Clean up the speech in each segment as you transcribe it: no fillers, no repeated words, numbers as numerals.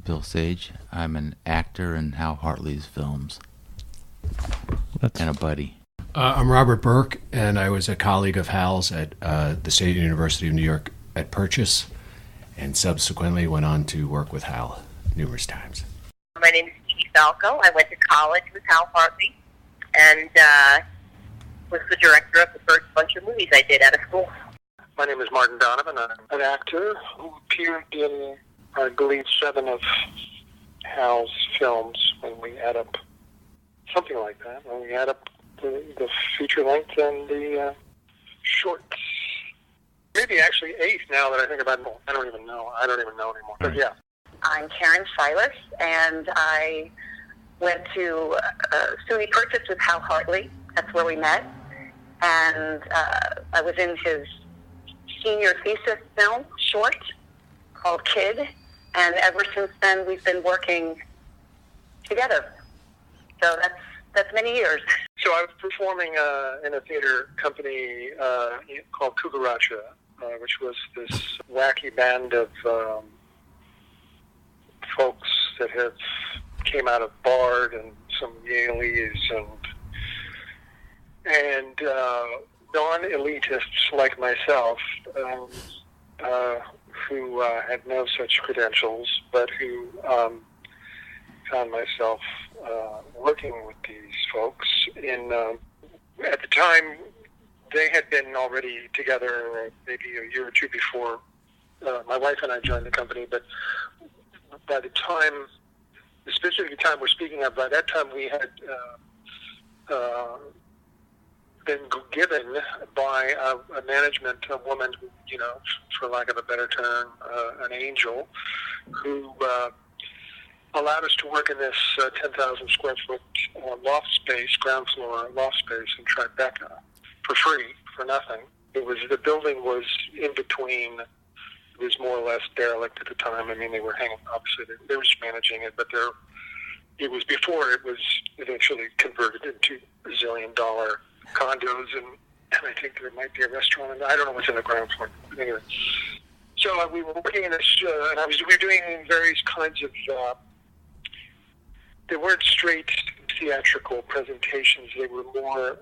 Bill Sage. I'm an actor in Hal Hartley's films. And a buddy. I'm Robert Burke, and I was a colleague of Hal's at the State University of New York at Purchase, and subsequently went on to work with Hal numerous times. My name is Edie Falco. I went to college with Hal Hartley and was the director of the first bunch of movies I did out of school. My name is Martin Donovan. I'm an actor who appeared in, I believe, 7 of Hal's films when we add up, something like that, when we add up the feature length and the shorts. Maybe actually 8 now that I think about it. I don't even know anymore. But yeah. I'm Karen Sillas, and I went to SUNY Purchase with Hal Hartley. That's where we met. And I was in his senior thesis film, short, called Kid. And ever since then, we've been working together. So that's many years. So I was performing in a theater company called Cucaracha, which was this wacky band of folks that have came out of Bard and some Yaleys and non-elitists like myself who had no such credentials, but who found myself working with these folks. At the time, they had been already together maybe a year or two before my wife and I joined the company, but by the time, the specific time we're speaking of, by that time we had been given by a management, a woman who, for lack of a better term, an angel, who allowed us to work in this 10,000 square foot loft space, ground floor loft space in Tribeca for free, for nothing. The building was in between. It was more or less derelict at the time. I mean, they were hanging, obviously, they were just managing it, but it was before it was eventually converted into bazillion-dollar condos, and I think there might be a restaurant, and I don't know what's in the ground floor. But anyway, so we were working in this, and we were doing various kinds of, they weren't straight theatrical presentations. They were more,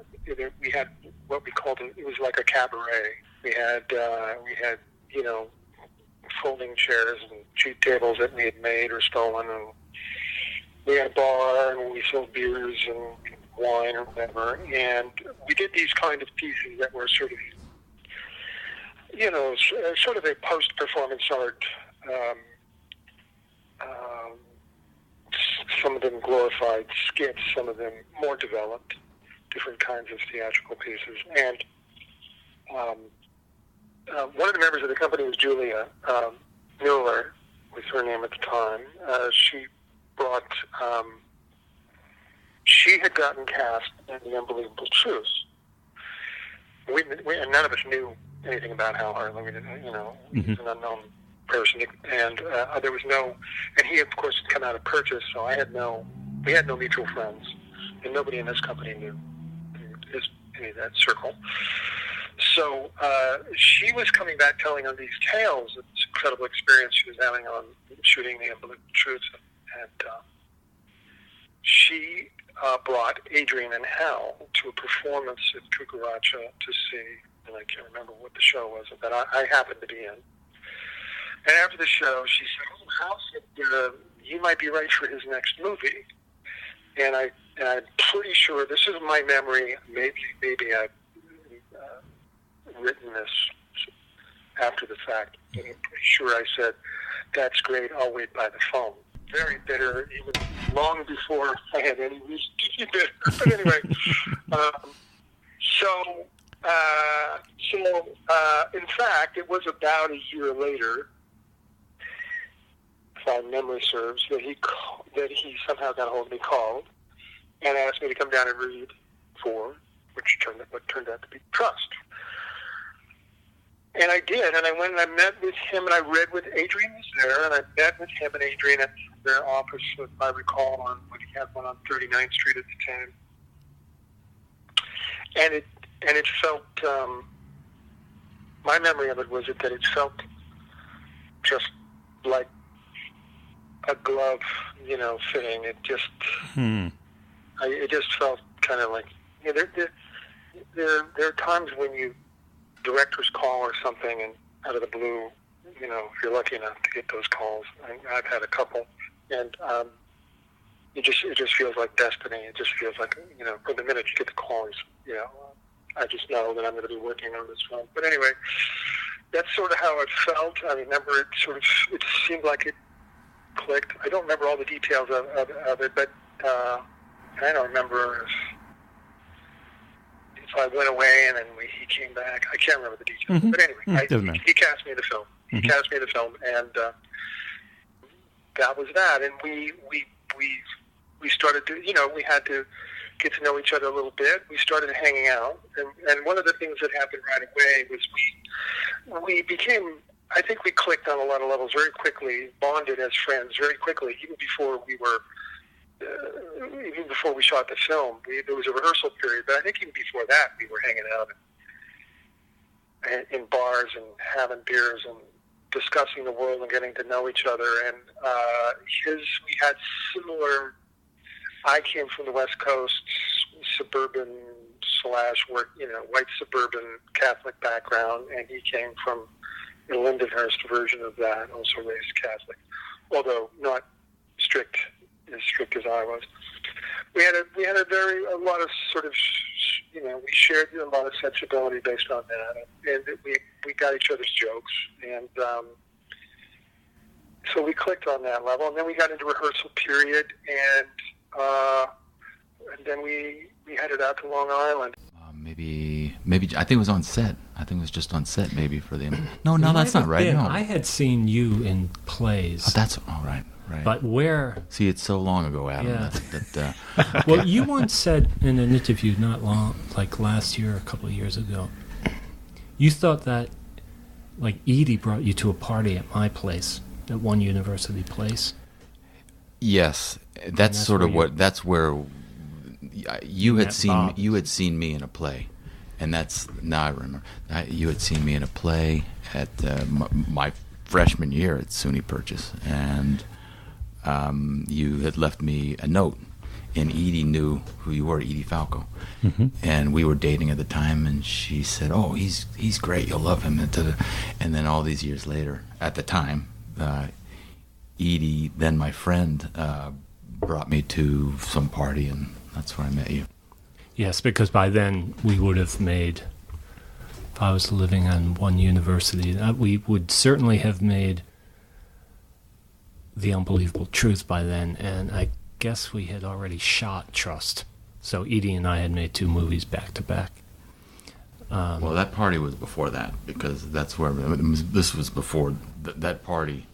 we had what we called, it was like a cabaret. We had folding chairs and cheap tables that we had made or stolen, and we had a bar, and we sold beers and wine or whatever, and we did these kind of pieces that were sort of, sort of a post-performance art, some of them glorified skits, some of them more developed, different kinds of theatrical pieces, and one of the members of the company was Julia Mueller, was her name at the time. She had gotten cast in The Unbelievable Truth. And none of us knew anything about Hal Hartley. We didn't, he was an unknown person, and there was no. And he, of course, had come out of Purchase, so we had no mutual friends, and nobody in this company knew any of that circle. So she was coming back telling on these tales of this incredible experience she was having on shooting The Unbelievable Truth. And she brought Adrienne and Hal to a performance at Cucaracha to see, and I can't remember what the show was that I happened to be in. And after the show, she said, Hal said, you might be right for his next movie. And I'm pretty sure, this is my memory, maybe I've written this after the fact, but I'm pretty sure I said, that's great, I'll wait by the phone. Very bitter, even long before I had any reason to be bitter. But anyway, in fact, it was about a year later, if my memory serves, that he somehow got a hold of me, called, and asked me to come down and read for, which turned out to be Trust. And I did, and I went and I met with him, and I read with Adrienne was there, and I met with him and Adrienne at their office, if I recall, when he had one on 39th Street at the time. And it felt, my memory of it was that it felt just like a glove, fitting. It just, it just felt kind of like, there are times when directors call or something, and out of the blue, if you're lucky enough to get those calls. I've had a couple, and it just feels like destiny. It just feels like, from the minute you get the calls, I just know that I'm going to be working on this film. But anyway, that's sort of how it felt. I remember it seemed like it clicked. I don't remember all the details of it, but I don't remember if I went away and then he came back. I can't remember the details. But anyway, he cast me in the film. He cast me in the film, and that was that. And we started to, we had to get to know each other a little bit. We started hanging out, and one of the things that happened right away was we became, I think we clicked on a lot of levels very quickly, bonded as friends very quickly, even before we shot the film. There was a rehearsal period, but I think even before that, we were hanging out in bars and having beers and discussing the world and getting to know each other. And we had similar. I came from the West Coast, suburban / white suburban Catholic background, and he came from a Lindenhurst version of that, also raised Catholic, although not as strict as I was. We had a lot of sort of, we shared a lot of sensibility based on that, and we got each other's jokes, and so we clicked on that level, and then we got into rehearsal period, and then we headed out to Long Island. Maybe I think it was on set. I think it was just on set, maybe for the. No, that's not right. No. I had seen you in plays. Oh, that's all right. Right. But where? See, it's so long ago, Adam. Yeah. Okay. Well, you once said in an interview not long, like last year, a couple of years ago, you thought that, like, Edie brought you to a party at my place, at one university place. Yes, that's sort of that's where you had seen me in a play, and now I remember. You had seen me in a play at my freshman year at SUNY Purchase, and you had left me a note, and Edie knew who you were, Edie Falco, and we were dating at the time, and she said, "Oh, he's great, you'll love him." And then all these years later, at the time, Edie, then my friend, brought me to some party, and that's where I met you. Yes, because by then we would have made, if I was living on one university, we would certainly have made The Unbelievable Truth by then, and I guess we had already shot Trust. So Edie and I had made 2 movies back to back. Well, that party was before that, because that's where this was before that party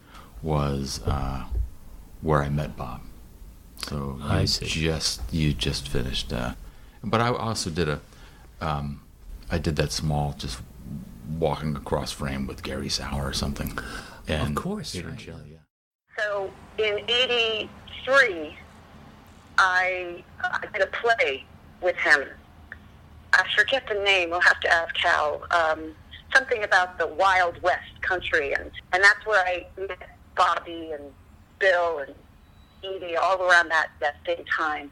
was where I met Bob. So you just finished. But I also did I did that small, just walking across frame with Gary Sauer or something. And of course, Adrienne right. Shelley, yeah. So in '83, I did a play with him. I forget the name. We'll have to ask Hal. Something about the Wild West country, and that's where I met Bobby and Bill and Edie all around that same time.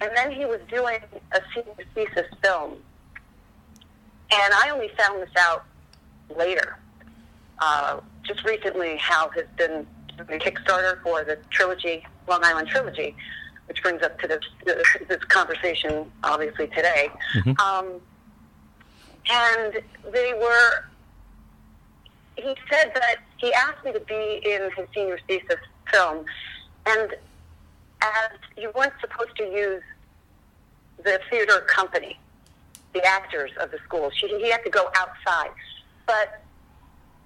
And then he was doing a senior thesis film, and I only found this out later. Just recently, Hal has been doing a Kickstarter for the Trilogy, Long Island Trilogy, which brings up to this conversation, obviously, today. And he said that he asked me to be in his senior thesis film, and as you weren't supposed to use the theater company, the actors of the school, he had to go outside. But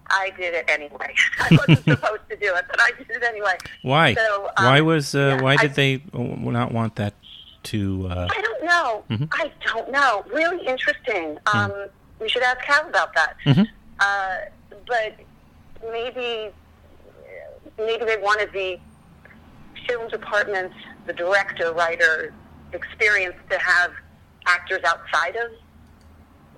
I did it anyway. I wasn't supposed to do it, but I did it anyway. Why? So, why did they not want that to... I don't know. I don't know. Really interesting. We should ask Hal about that. But maybe they wanted the film department, the director, writer experience to have actors outside of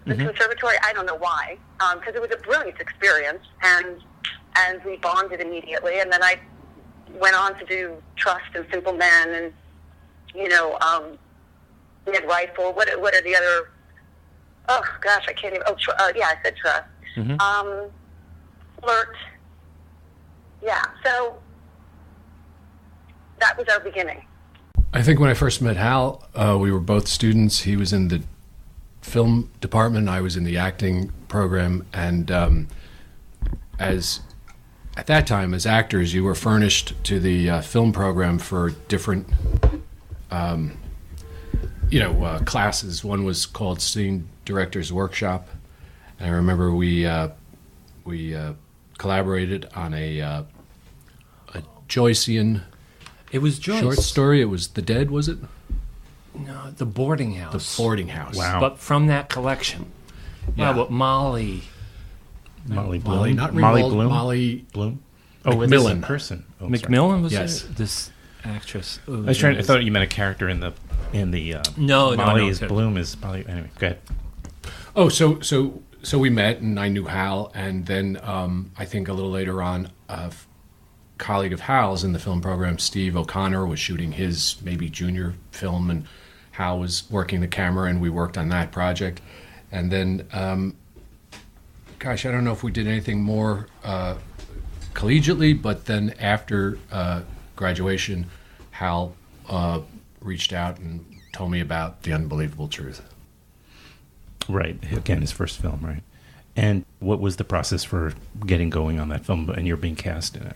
the conservatory. I don't know why, because it was a brilliant experience, and and we bonded immediately. And then I went on to do Trust and Simple Men, and Mid Rifle. What are the other? Oh gosh, I can't even. I said Trust. Mm-hmm. Flirt. Yeah, so that was our beginning. I think when I first met Hal, we were both students. He was in the film department. I was in the acting program, and at that time, as actors, you were furnished to the film program for different, classes. One was called Scene Director's Workshop, and I remember we collaborated on a Joycean. It was Joyce. Short story. It was The Dead, was it? No, The Boarding House. The Boarding House. Wow. But from that collection. Yeah. Wow, but Molly Bloom. Not Molly Ringwald, Bloom. Molly Bloom. McMillan. This person. Oh, McMillan was Yes. this actress. I thought you meant a character in the No, Molly no. is Bloom is Molly. Anyway, go ahead. Oh, so we met, and I knew Hal, and then I think a little later on, a colleague of Hal's in the film program, Steve O'Connor, was shooting his maybe junior film, and Hal was working the camera, and we worked on that project. And then, I don't know if we did anything more collegiately, but then after graduation, Hal reached out and told me about The Unbelievable Truth. Right. Again, his first film, right? And what was the process for getting going on that film and you're being cast in it?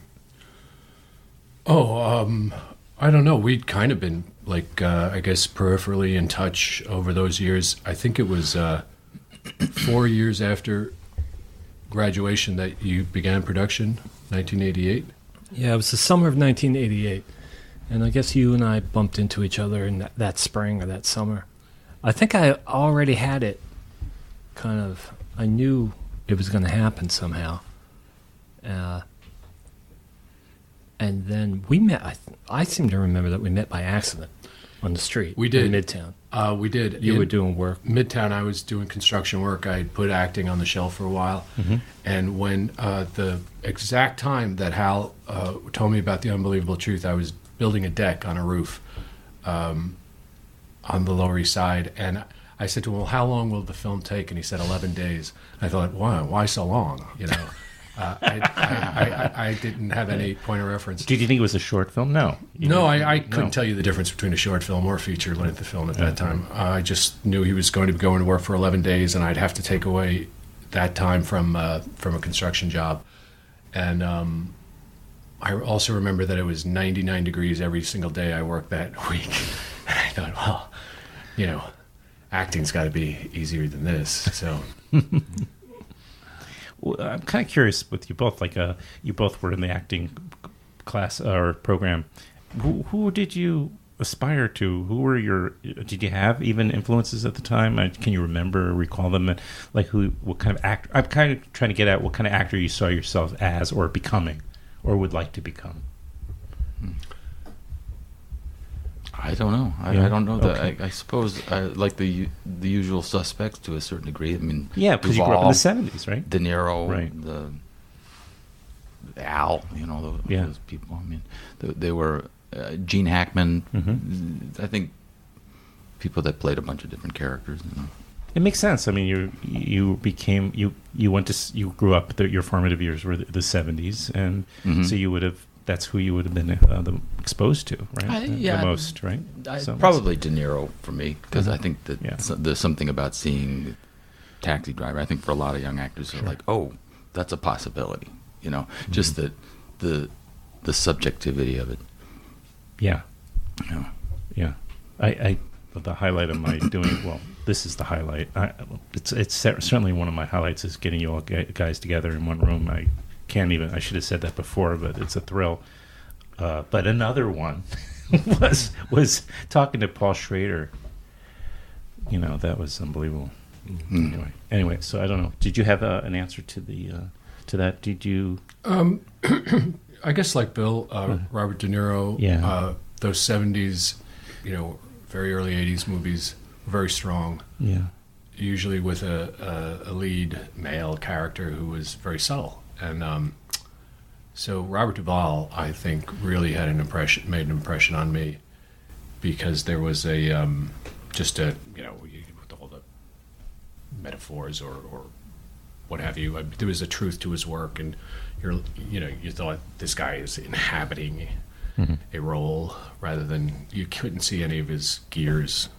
I don't know. We'd kind of been, I guess, peripherally in touch over those years. I think it was 4 years after graduation that you began production, 1988. Yeah, it was the summer of 1988. And I guess you and I bumped into each other in that spring or that summer. I think I already had it I knew it was going to happen somehow. And then we met. I seem to remember that we met by accident on the street. We did. In Midtown. We did. You were doing work. Midtown, I was doing construction work. I put acting on the shelf for a while. Mm-hmm. And when the exact time that Hal told me about The Unbelievable Truth, I was building a deck on a roof on the Lower East Side. And I said to him, well, how long will the film take? And he said 11 days. I thought, why so long? I didn't have any point of reference. Did you think it was a short film? No. I couldn't tell you the difference between a short film or a feature-length film at that time. I just knew he was going to be going to work for 11 days, and I'd have to take away that time from a construction job. And I also remember that it was 99 degrees every single day I worked that week. And I thought, acting's got to be easier than this. So... Well, I'm kind of curious with you both. You both were in the acting class or program. Who did you aspire to? Who were did you have even influences at the time? Can you recall them? And what kind of actor? I'm kind of trying to get at what kind of actor you saw yourself as or becoming or would like to become. I don't know. I don't know that. Okay. I suppose like the usual suspects to a certain degree. I mean, yeah, because you grew up in the 70s, right? De Niro, right. the Al, those people. I mean, they were Gene Hackman. Mm-hmm. I think people that played a bunch of different characters. It makes sense. I mean, you grew up. Your formative years were the 70s, and so you would have. That's who you would have been exposed to, right? The most, right? Probably De Niro for me, because I think that there's something about seeing Taxi Driver. I think for a lot of young actors, they're like, oh, that's a possibility, just the subjectivity of it. Yeah. Yeah. The highlight of my doing, this is the highlight. It's certainly one of my highlights is getting you all guys together in one room. I should have said that before, but it's a thrill. But another one was talking to Paul Schrader. That was unbelievable. Mm-hmm. Anyway, so I don't know. Did you have an answer to that? Did you? I guess like Bill, Robert De Niro, those 70s, very early 80s movies, very strong. Yeah. Usually with a lead male character who was very subtle. And So Robert Duvall, I think, really made an impression on me, because there was with all the metaphors or what have you, there was a truth to his work, and you thought this guy is inhabiting a role rather than, you couldn't see any of his gears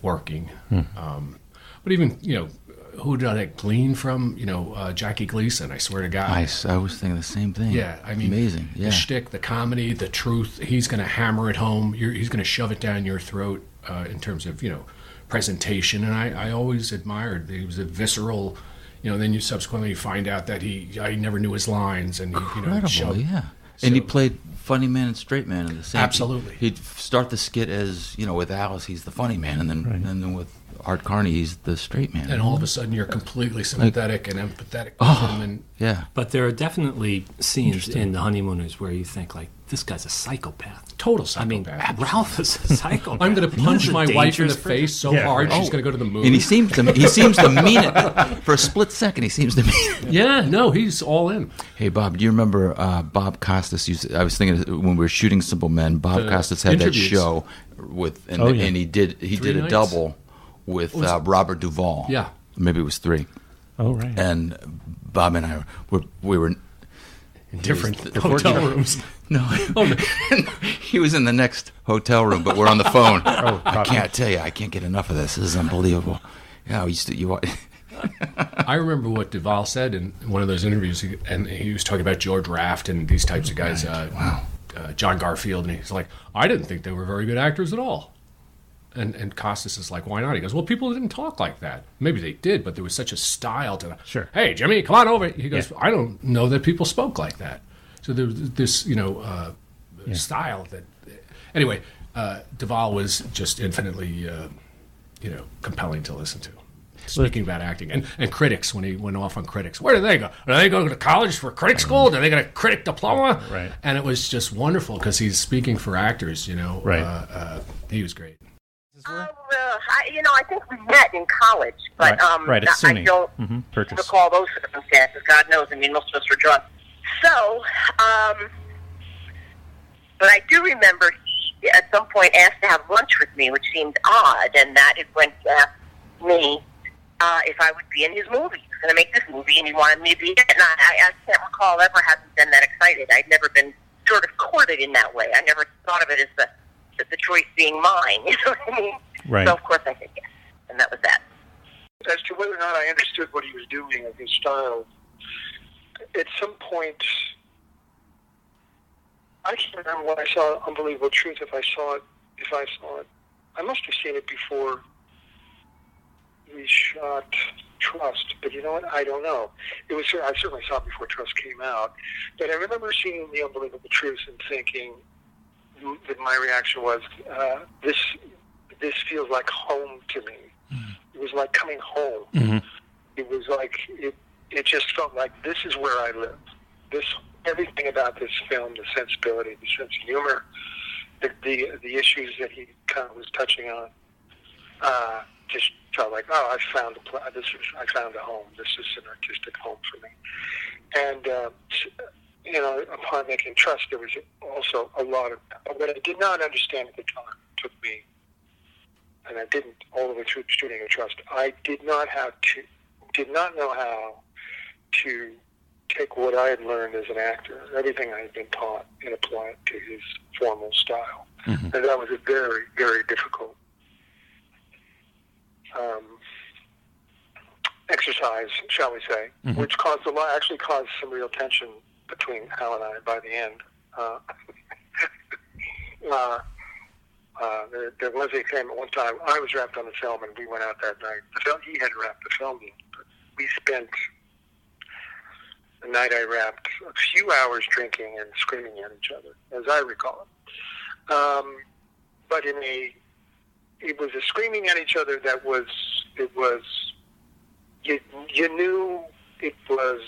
working. But even, who did I glean from? Jackie Gleason, I swear to God. I was thinking the same thing. Yeah, I mean, amazing. Yeah. The shtick, the comedy, the truth, he's going to hammer it home. He's going to shove it down your throat in terms of, presentation. And I always admired, he was a visceral, then you subsequently find out that I never knew his lines. And Incredible, yeah. So, and he played funny man and straight man in the same. Absolutely. He'd start the skit as, with Alice, he's the funny man, and then with Art Carney, he's the straight man. And all of a sudden, you're completely sympathetic and empathetic with him. And, yeah. But there are definitely scenes in The Honeymooners where you think, like, this guy's a psychopath. Total psychopath. I mean, Ralph is a psychopath. I'm going to punch my wife in the face so hard she's going to go to the moon. And he seems to mean it. For a split second, he seems to mean it. Yeah, no, he's all in. Hey, Bob, do you remember Bob Costas? I was thinking when we were shooting Simple Men, Bob Costas had that show and he did a double with Robert Duvall. Yeah. Maybe it was 3. Oh, right. And Bob and I we were in different hotel rooms. No, he was in the next hotel room, but we're on the phone. I can't tell you, I can't get enough of this. This is unbelievable. Yeah, I remember what Duvall said in one of those interviews, and he was talking about George Raft and these types of guys. John Garfield, and he's like, I didn't think they were very good actors at all. And Costas is like, why not? He goes, well, people didn't talk like that. Maybe they did, but there was such a style to that. Sure. Hey, Jimmy, come on over. He goes, I don't know that people spoke like that. So there was this, style that. Anyway, Duvall was just infinitely, compelling to listen to. Speaking about acting and critics, when he went off on critics, where do they go? Do they go to college for critic school? Do they get a critic diploma? Right. And it was just wonderful because he's speaking for actors. Right. He was great. I think we met in college, but right. It's I don't recall those circumstances. God knows. I mean, most of us were drunk. So, but I do remember he, at some point, asked to have lunch with me, which seemed odd, and that it went to ask me if I would be in his movie. He was going to make this movie, and he wanted me to be in it. And I can't recall ever having been that excited. I'd never been sort of courted in that way. I never thought of it as the choice being mine. You know what I mean? Right. So, of course, I said yes. And that was that. As to whether or not I understood what he was doing and his style, at some point, I can't remember when I saw Unbelievable Truth, if I saw it. I must have seen it before we shot Trust, but you know what? I don't know. I certainly saw it before Trust came out, but I remember seeing The Unbelievable Truth and thinking that my reaction was, this feels like home to me. Mm-hmm. It was like coming home. Mm-hmm. It was like, it just felt like this is where I live. Everything about this film, the sensibility, the sense of humor, the issues that he kind of was touching on, just felt like, I found a home. This is an artistic home for me. And upon making Trust, there was also a lot of what I did not understand at the time. Took me, and I didn't all the way through shooting a Trust. I did not know how to take what I had learned as an actor, everything I had been taught, and apply it to his formal style. Mm-hmm. And that was a very, very difficult exercise, shall we say, mm-hmm. which actually caused some real tension between Hal and I by the end. There was a film at one time, I was wrapped on the film and we went out that night. He had wrapped the film, but we spent the night I wrapped a few hours drinking and screaming at each other, as I recall it. But it was a screaming at each other that was, you knew it was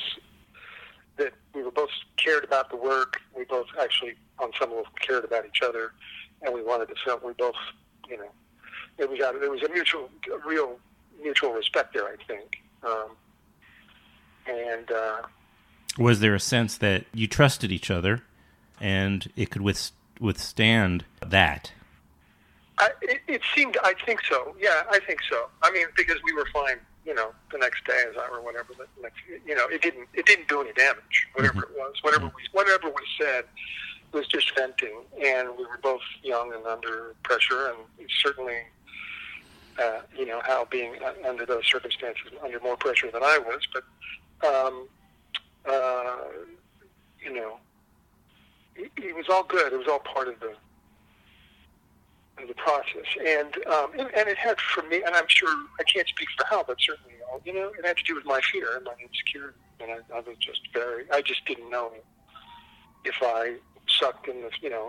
that we were both cared about the work. We both actually, on some level, cared about each other, and we wanted to film. We both, there was a real mutual respect there, I think. Was there a sense that you trusted each other and it could withstand that? It seemed, I think so. Yeah, I think so. I mean, because we were fine, the next day or whatever. It didn't do any damage, whatever it was. Whatever we said was just venting, and we were both young and under pressure, and certainly, Hal being under those circumstances, under more pressure than I was, but, it was all good. It was all part of the process, and it had for me, and I'm sure I can't speak for Hal, but certainly, it had to do with my fear and my insecurity, and I was I just didn't know if I sucked in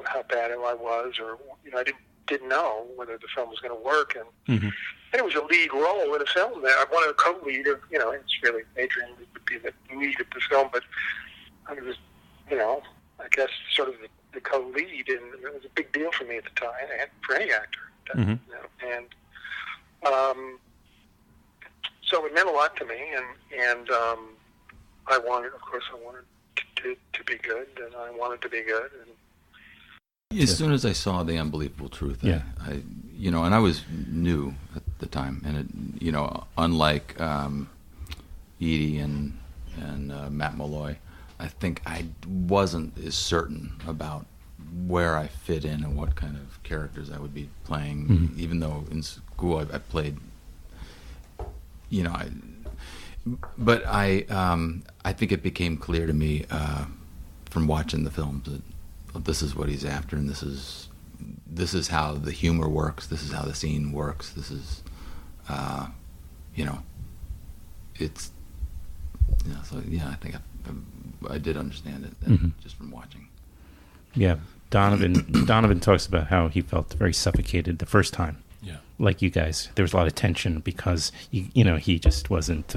how bad I was, or I didn't know whether the film was going to work, and it was a lead role in a film that I wanted a co-lead of, it's really Adrienne would be the lead of the film, but I was, I guess sort of the co-lead, and it was a big deal for me at the time, and for any actor. And so it meant a lot to me, and I wanted to be good, and I wanted to be good. And as soon as I saw The Unbelievable Truth, I and I was new at the time, and it, unlike Edie and Matt Malloy, I think I wasn't as certain about where I fit in and what kind of characters I would be playing, even though in school I played, but I think it became clear to me from watching the films that this is what he's after, and this is how the humor works, this is how the scene works, this is, it's, so yeah, I think I did understand it just from watching. Yeah, Donovan talks about how he felt very suffocated the first time. Yeah, like you guys, there was a lot of tension because he just wasn't.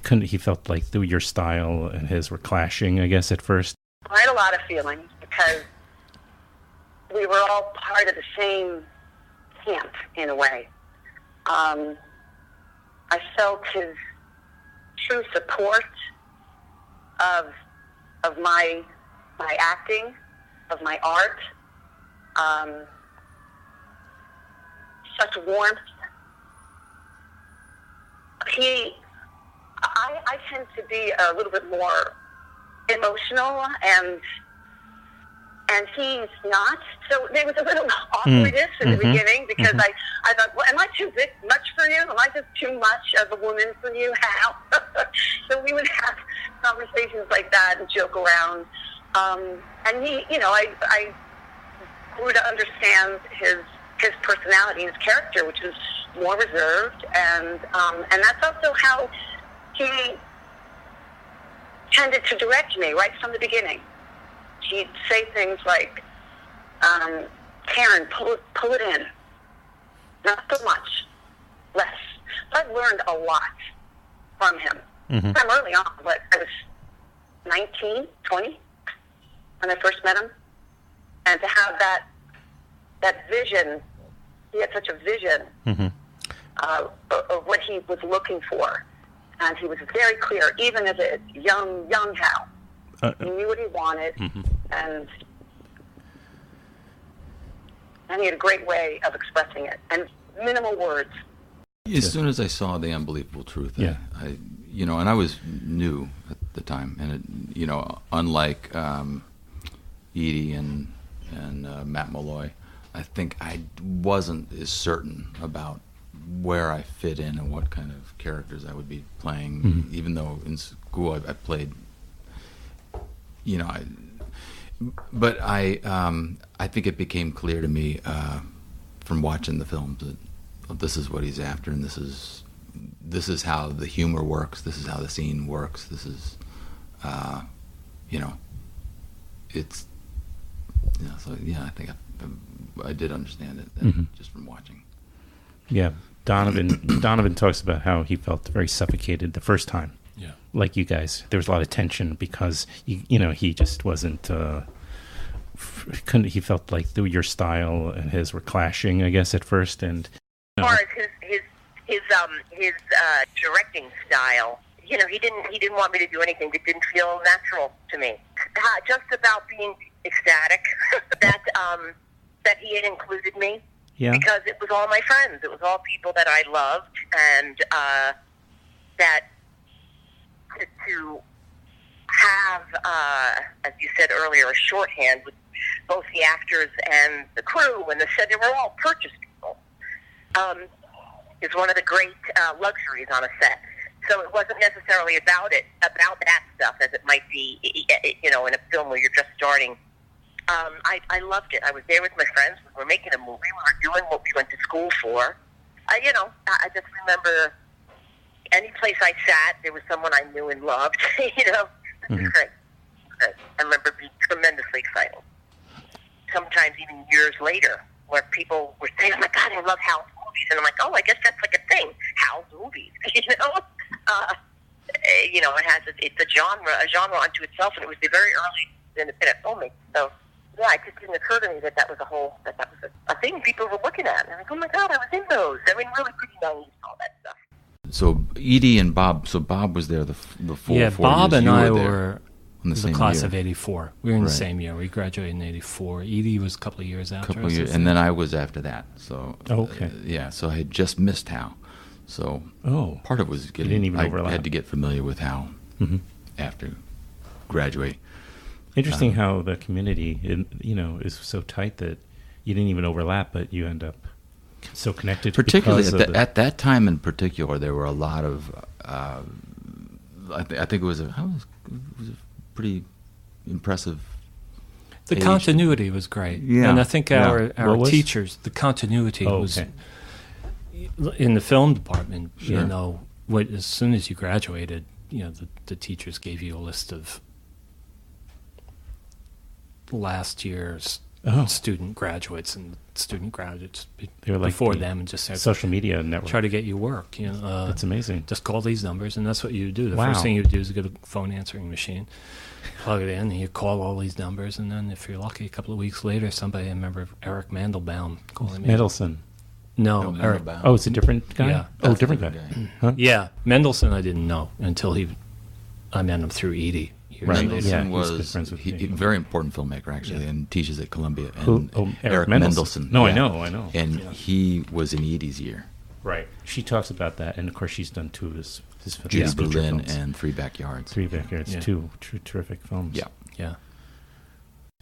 He felt like your style and his were clashing, I guess, at first. I had a lot of feelings because we were all part of the same camp in a way. I felt his true support of my acting, of my art, such warmth. I tend to be a little bit more emotional, and he's not. So there was a little awkwardness in the beginning because I thought, well, am I too much for you? Am I just too much of a woman for you, Hal? So we would have conversations like that and joke around. And he, I grew to understand his personality and his character, which is more reserved, and that's also how he tended to direct me right from the beginning. He'd say things like, Karen, pull it in. Not so much, less. So I've learned a lot from him. I'm early on, but I was 19, 20 when I first met him. And to have that vision, he had such a vision of what he was looking for. And he was very clear, even as a young Hal. He knew what he wanted, and he had a great way of expressing it, and minimal words. As soon as I saw The Unbelievable Truth, I and I was new at the time, and it, unlike Edie and Matt Malloy, I think I wasn't as certain about where I fit in and what kind of characters I would be playing, even though in school I played, but I think it became clear to me from watching the films that this is what he's after, and this is how the humor works, this is how the scene works, this is, it's, so yeah, I think I did understand it just from watching. Yeah, Donovan talks about how he felt very suffocated the first time. Yeah, like you guys, there was a lot of tension because he just wasn't. He felt like your style and his were clashing, I guess, at first, and as far as his directing style, he didn't want me to do anything that didn't feel natural to me. Just about being ecstatic that he had included me. Yeah. Because it was all my friends. It was all people that I loved, and that to have, as you said earlier, a shorthand with both the actors and the crew and the set. They were all purchase people. Is one of the great luxuries on a set. So it wasn't necessarily about that stuff as it might be, in a film where you're just starting. I loved it. I was there with my friends. We were making a movie. We were doing what we went to school for. I just remember any place I sat, there was someone I knew and loved. It was great. I remember it being tremendously exciting. Sometimes even years later, where people were saying, "Oh my God, I love Hal's movies," and I'm like, "Oh, I guess that's like a thing, Hal's movies." It's a genre unto itself, and it was the very early independent filming. So, yeah, it just didn't occur to me that was a thing people were looking at. And I'm like, "Oh my God, I was in those." I mean, really pretty naive, all that stuff. So Edie and Bob. So Bob was there the full 4 years. Bob and I were in the class year. of '84. We were in the same year. We graduated in '84. Edie was a couple of years after us. And then I was after that. So okay. So I had just missed Hal. So part of it was I had to get familiar with Hal after graduating. Interesting how the community, is so tight that you didn't even overlap, but you end up so connected. Particularly at that time in particular, there were a lot of. I think it was a pretty impressive. The continuity was great, and I think our teachers, the continuity was in the film department. Sure. As soon as you graduated, the teachers gave you a list of last year's student graduates and student graduates they were like before them, and just said, social media network. Try to get you work. That's amazing. Just call these numbers, and that's what you do. The first thing you do is get a phone answering machine, plug it in, and you call all these numbers, and then if you're lucky, a couple of weeks later, somebody, I remember Eric Mandelbaum calling me. Mendelsohn. No, Eric. Oh, it's a different guy? Yeah. Oh, different guy. Huh? Yeah, Mendelsohn I didn't know until I met him through Edie. Mendelsohn was a very important filmmaker, actually, and teaches at Columbia. And Eric Mendelsohn. No, I know. And he was in Edie's year. Right. She talks about that, and of course she's done two of his films. Judy Berlin and Three Backyards. Two terrific films. Yeah.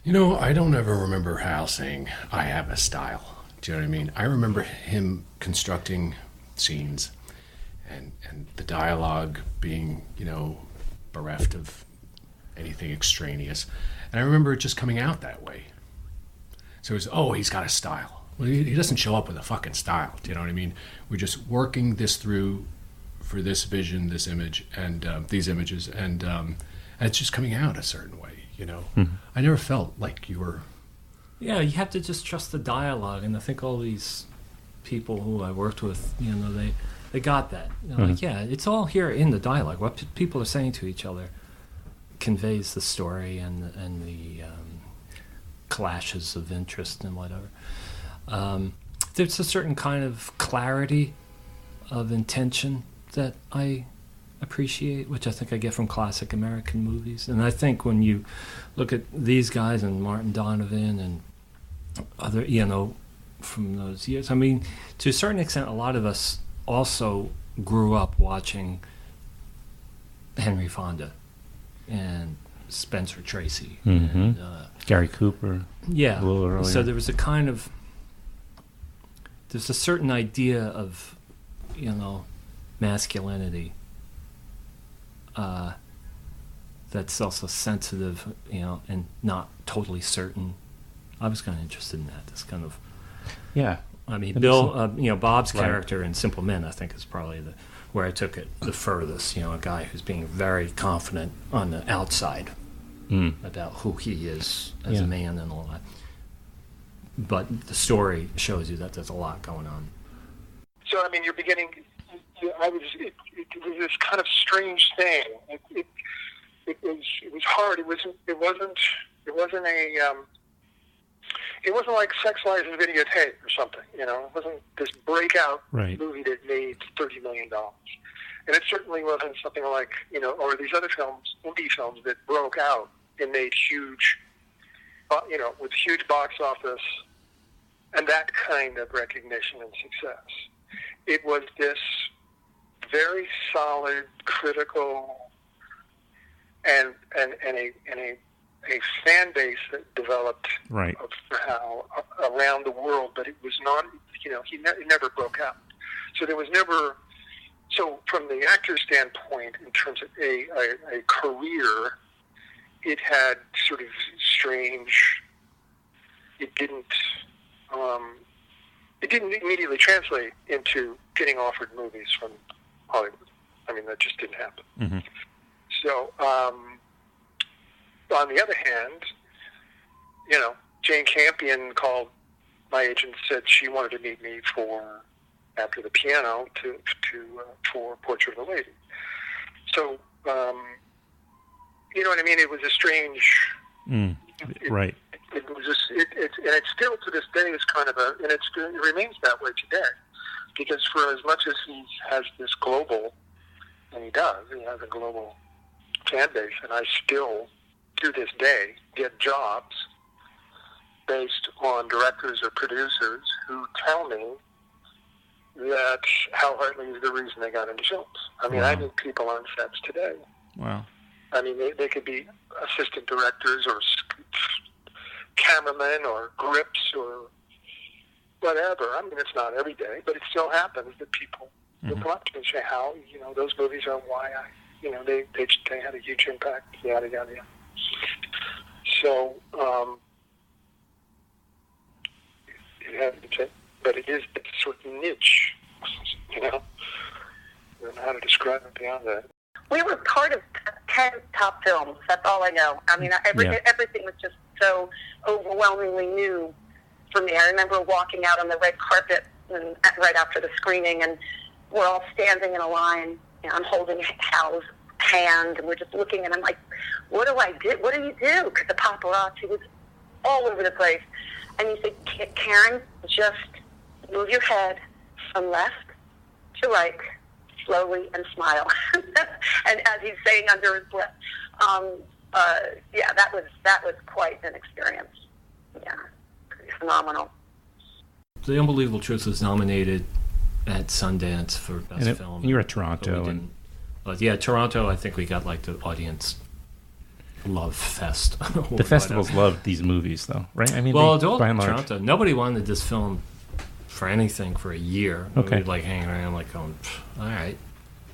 I don't ever remember Hal saying, "I have a style." Do you know what I mean? I remember him constructing scenes and the dialogue being, bereft of anything extraneous. And I remember it just coming out that way. So it was, he's got a style. Well, he doesn't show up with a fucking style. Do you know what I mean? We're just working this through for this vision, this image, and these images, and it's just coming out a certain way, I never felt like you were... Yeah, you have to just trust the dialogue, and I think all these people who I worked with, they got that. It's all here in the dialogue. What people are saying to each other conveys the story and the clashes of interest and whatever. There's a certain kind of clarity of intention that I appreciate, which I think I get from classic American movies. And I think when you look at these guys and Martin Donovan and other, from those years, I mean, to a certain extent, a lot of us also grew up watching Henry Fonda and Spencer Tracy and Gary Cooper. Yeah. A little earlier. So there was there's a certain idea of, masculinity that's also sensitive, and not totally certain. I was kind of interested in that. This kind of, I mean, Bill, Bob's character in Simple Men, I think, is probably where I took it the furthest. A guy who's being very confident on the outside about who he is as a man and all that. But the story shows you that there's a lot going on. So, I mean, you're beginning. It was this kind of strange thing. It was hard. It wasn't like Sex, Lies, and Videotape or something. It wasn't this breakout movie that made $30 million. And it certainly wasn't something like, or these other films, indie films that broke out and made huge, with huge box office and that kind of recognition and success. It was this very solid, critical, and a fan base that developed right for Hal around the world, but it was not, he never broke out. So there was never, so from the actor's standpoint, in terms of a career, it had sort of strange, it didn't immediately translate into getting offered movies from Hollywood. I mean, that just didn't happen. Mm-hmm. So, on the other hand, Jane Campion called my agent, said she wanted to meet me after the piano for Portrait of a Lady. So, you know what I mean? It was a strange. Right. It was just, and it's still to this day is kind of and it remains that way today, because for as much as he has this global, and he has a global fan base, and I still, to this day, get jobs based on directors or producers who tell me that Hal Hartley is the reason they got into films. I mean, I meet people on sets today. Wow. I mean, they could be assistant directors or cameramen or grips or whatever. I mean, it's not every day, but it still happens that people will come up to me and say, Hal, those movies are why they had a huge impact, yada, yada, yada. So, but it's sort of niche, I don't know how to describe it beyond that. We were part of 10 top films. That's all I know. I mean, everything was just so overwhelmingly new for me. I remember walking out on the red carpet right after the screening, and we're all standing in a line. I'm holding Hal's hand, and we're just looking, and I'm like, what do I do? What do you do? Because the paparazzi was all over the place. And you said, Karen, just move your head from left to right, slowly, and smile. And as he's saying under his breath, that was quite an experience. Yeah, pretty phenomenal. The Unbelievable Truth was nominated at Sundance for Best Film. You were at Toronto. Toronto, I think we got like the audience love fest. The festivals love these movies, though, right? I mean, by and large, Toronto, nobody wanted this film for anything for a year. Okay. We'd like hanging around like going, all right.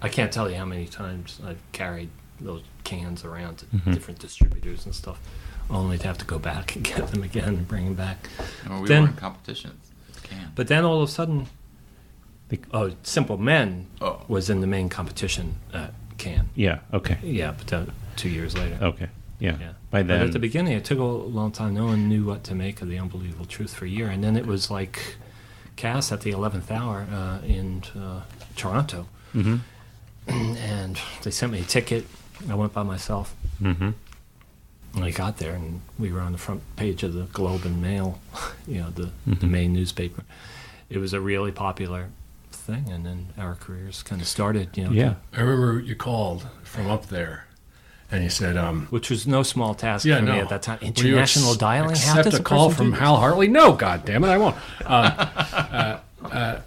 I can't tell you how many times I've carried those cans around to different distributors and stuff, only to have to go back and get them again and bring them back. Well, we were in competition. But then all of a sudden, Simple Men was in the main competition at Cannes. Yeah, okay. Yeah, but 2 years later. Okay, yeah. By then, but at the beginning, it took a long time. No one knew what to make of The Unbelievable Truth for a year. And then it was like cast at the 11th hour in Toronto. Mm-hmm. And they sent me a ticket. I went by myself. Mm-hmm. And I got there, and we were on the front page of the Globe and Mail, the main newspaper. It was a really popular thing, and then our careers kind of started. I remember you called from up there, and you said, which was no small task for me at that time. International dialing. Accept a call from Hal Hartley? No, God damn it, I won't.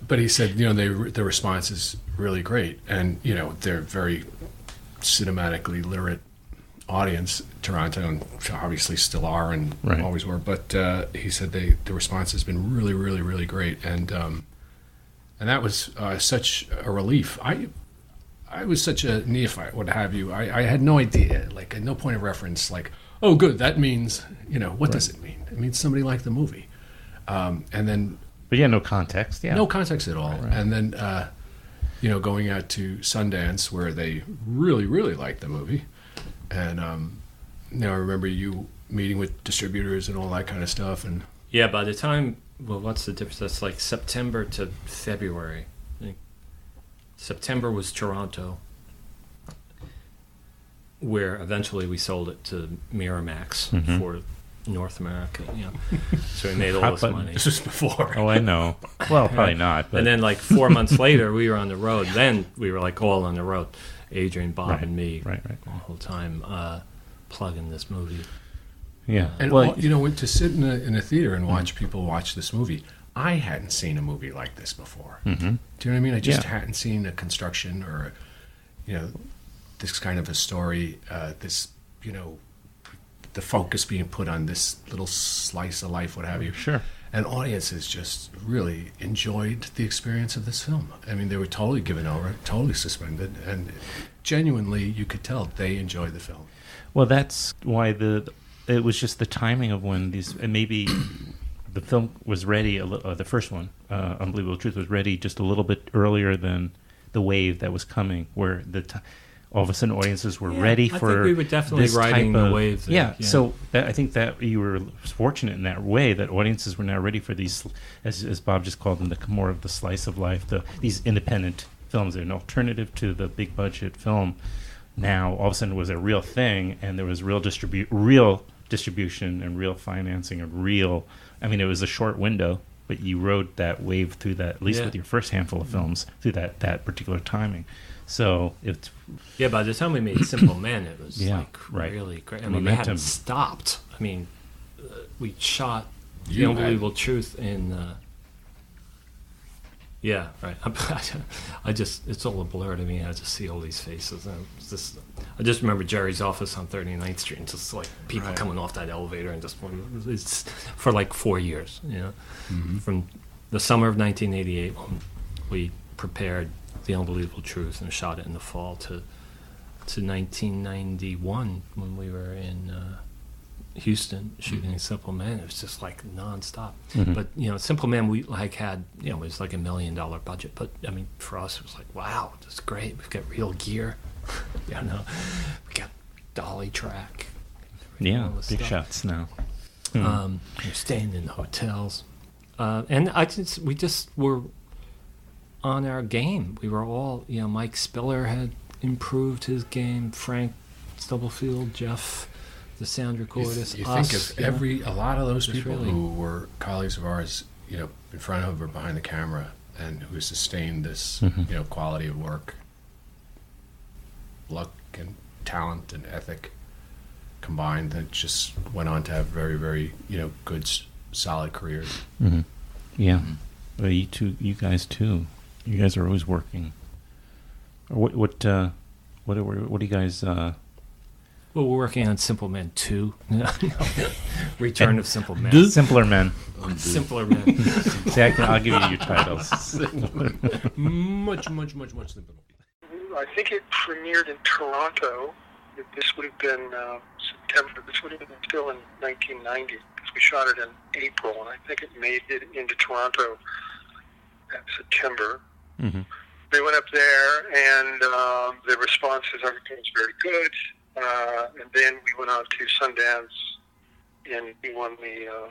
But he said, the response is really great, and they're very cinematically literate audience, Toronto, and obviously still are and always were. But he said the response has been really, really, really great, and that was such a relief. I was such a neophyte, what have you. I had no idea, like, at no point of reference, like, oh, good, that means, what does it mean? It means somebody liked the movie, and then. But no context. Yeah, no context at all, and then going out to Sundance where they really, really liked the movie. And I remember you meeting with distributors and all that kind of stuff. And by the time, what's the difference? That's like September to February. I think September was Toronto, where eventually we sold it to Miramax for North America. So we made all this money. This was before. Oh, I know. Well, probably not. But. And then 4 months later, we were on the road. Then we were all on the road. Adrienne, Bob, and me, right. the whole time plugging this movie. Yeah, and to sit in a theater and watch people watch this movie. I hadn't seen a movie like this before. Mm-hmm. Do you know what I mean? I just hadn't seen a construction or, this kind of a story. The focus being put on this little slice of life, what have you. Sure. And audiences just really enjoyed the experience of this film. I mean, they were totally given over, totally suspended, and genuinely, you could tell they enjoyed the film. Well, that's why it was just the timing of when maybe the film was ready. The first one, Unbelievable Truth, was ready just a little bit earlier than the wave that was coming, where all of a sudden audiences were ready for. I think we were definitely riding the wave. So I think that you were fortunate in that way that audiences were now ready for these, as Bob just called them, more of the slice of life, these independent films. They're an alternative to the big budget film. Now all of a sudden it was a real thing, and there was real distribution and real financing and real. I mean, it was a short window, but you rode that wave through that, at least with your first handful of films, through that particular timing. So it's by the time we made Simple Men, it was really great. I mean, they hadn't stopped. I mean, we shot The Unbelievable Truth in. It's all a blur to me. I just see all these faces. And I just remember Jerry's office on 39th Street, and just people coming off that elevator, and it's for 4 years. From the summer of 1988, when we prepared The Unbelievable Truth and shot it in the fall, to 1991 when we were in Houston shooting Simple Men. It was just nonstop. Mm-hmm. But Simple Men, we had it was $1 million budget, but I mean for us it was wow, that's great. We've got real gear. We got dolly track. Big stuff. Shots now. We're staying in hotels, and we just were on our game. We were all, Mike Spiller had improved his game, Frank Stubblefield, Jeff, the sound recordist. You think of a lot of those people who were colleagues of ours, in front of or behind the camera, and who sustained this, quality of work, luck and talent and ethic combined, that just went on to have very, very, good, solid careers. Mm-hmm. Yeah. Well, you guys too. You guys are always working. What do you guys? Well, we're working on Simple Men 2. Return of Simple Men. Simpler Men. Simpler Men. See, I'll give you your titles. Much simpler. I think it premiered in Toronto. This would have been September. This would have been still in 1990, because we shot it in April, and I think it made it into Toronto in September. Mm-hmm. We went up there, and the responses, everything was very good. And then we went on to Sundance, and we won the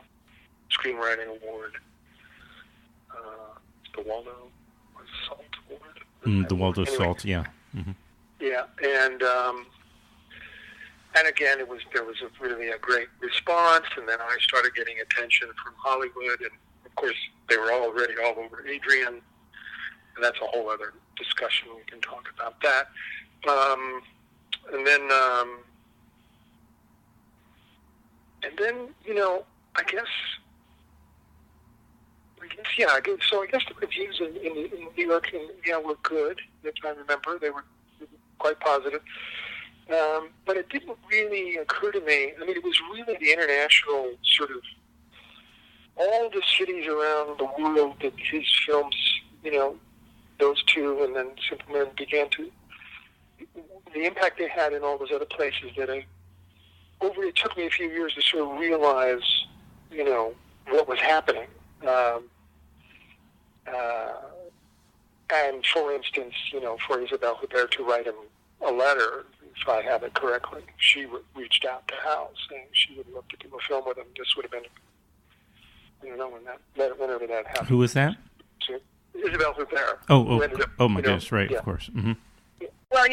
Screenwriting Award, the Waldo Salt Award. The Waldo Salt, yeah. Mm-hmm. Yeah, and again, there was really a great response, and then I started getting attention from Hollywood, and of course they were already all over Adrienne, and that's a whole other discussion. We can talk about that. And then, I guess the reviews in New York, were good. If I remember, they were quite positive. But it didn't really occur to me. I mean, it was really the international sort of all the cities around the world that his films, those two, and then Simple Men began to. The impact they had in all those other places that it took me a few years to sort of realize, what was happening. And for instance, for Isabelle Huppert to write him a letter, if I have it correctly, she reached out to Hal saying she would love to do a film with him. This would have been, whenever that happened. Who was that? So, Isabelle Huppert. Oh my goodness, right, of course. Mm-hmm. Well,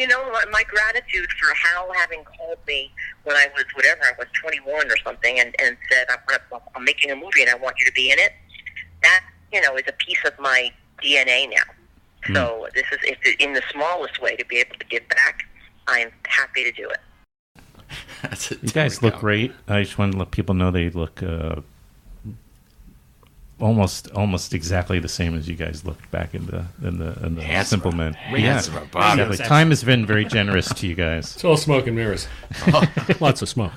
my gratitude for Hal having called me when I was, I was 21 or something, and said, I'm making a movie and I want you to be in it. That, is a piece of my DNA now. So this is, if in the smallest way, to be able to give back, I am happy to do it. You guys look great. I just want to let people know they look almost exactly the same as you guys looked back in the Simple Men. Exactly. Time has been very generous to you guys. It's all smoke and mirrors. Lots of smoke.